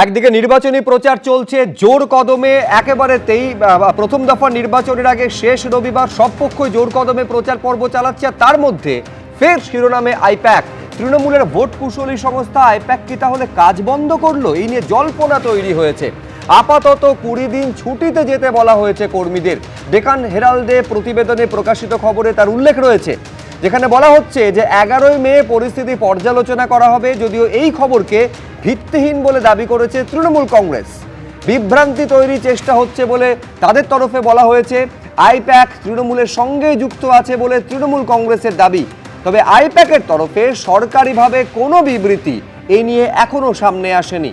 একদিকে নির্বাচনী প্রচার চলছে জোর কদমে, একেবারেতেই প্রথম দফা নির্বাচনের আগে শেষ রবিবার সব পক্ষই জোর কদমে প্রচার পর্ব চালাচ্ছে। আর তার মধ্যে ফের শিরোনামে আইপ্যাক। তৃণমূলের ভোট কুশলী সংস্থা আইপ্যাক কি তাহলে কাজ বন্ধ করলো? এই নিয়ে জল্পনা তৈরি হয়েছে। আপাতত 20 দিন ছুটিতে যেতে বলা হয়েছে কর্মীদের। ডেকান হেরাল্ডে প্রতিবেদনে প্রকাশিত খবরে তার উল্লেখ রয়েছে, যেখানে বলা হচ্ছে যে 11ই মে পরিস্থিতি পর্যালোচনা করা হবে। যদিও এই খবরকে ভিত্তিহীন বলে দাবি করেছে তৃণমূল কংগ্রেস। বিভ্রান্তি তৈরির চেষ্টা হচ্ছে বলে তাদের তরফে বলা হয়েছে। আইপ্যাক তৃণমূলের সঙ্গে যুক্ত আছে বলে তৃণমূল কংগ্রেসের দাবি। তবে আইপ্যাকের তরফে সরকারিভাবে কোনো বিবৃতি এই নিয়ে এখনো সামনে আসেনি।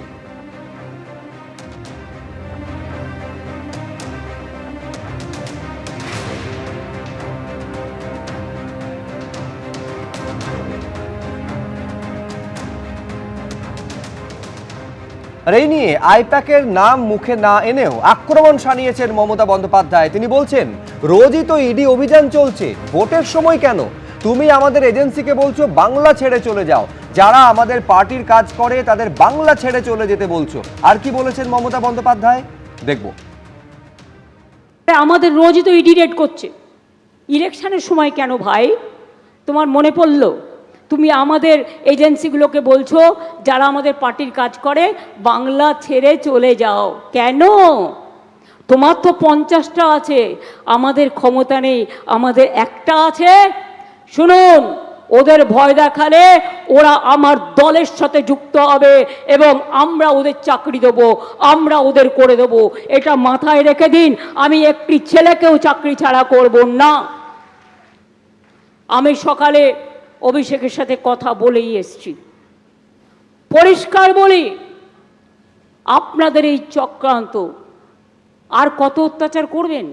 আর এই নিয়ে আইপ্যাকের নাম মুখে না এনেও আক্রমণ শানিয়েছেন মমতা বন্দ্যোপাধ্যায়। তিনি বলছেন, রোজই তো ইডি অভিযান চলছে, ভোটের সময় কেন? তুমি আমাদের এজেন্সিকে বলছো বাংলা ছেড়ে চলে যাও, যারা আমাদের পার্টির কাজ করে তাদের বাংলা ছেড়ে চলে যেতে বলছো। আর কি বলেছেন মমতা বন্দ্যোপাধ্যায়, দেখব। আমাদের রোজই তো ইডি রেড করছে, ইলেকশনের সময় কেন ভাই? তোমার মনে পড়লো তুমি আমাদের এজেন্সিগুলোকে বলছো যারা আমাদের পার্টির কাজ করে বাংলা ছেড়ে চলে যাও কেন? তোমার তো 50টা আছে, আমাদের ক্ষমতা নেই, আমাদের একটা আছে। শুনুন, ওদের ভয় দেখালে ওরা আমার দলের সাথে যুক্ত হবে এবং আমরা ওদের চাকরি দেবো, আমরা ওদের করে দেবো। এটা মাথায় রেখে দিন। আমি একটি ছেলেকেও চাকরি ছাড়া করব না। আমি সকালে অভিষেকের সাথে কথা বলেই এসছি, পরিষ্কার বলি, আপনাদের এই চক্রান্ত আর কত অত্যাচার করবেন?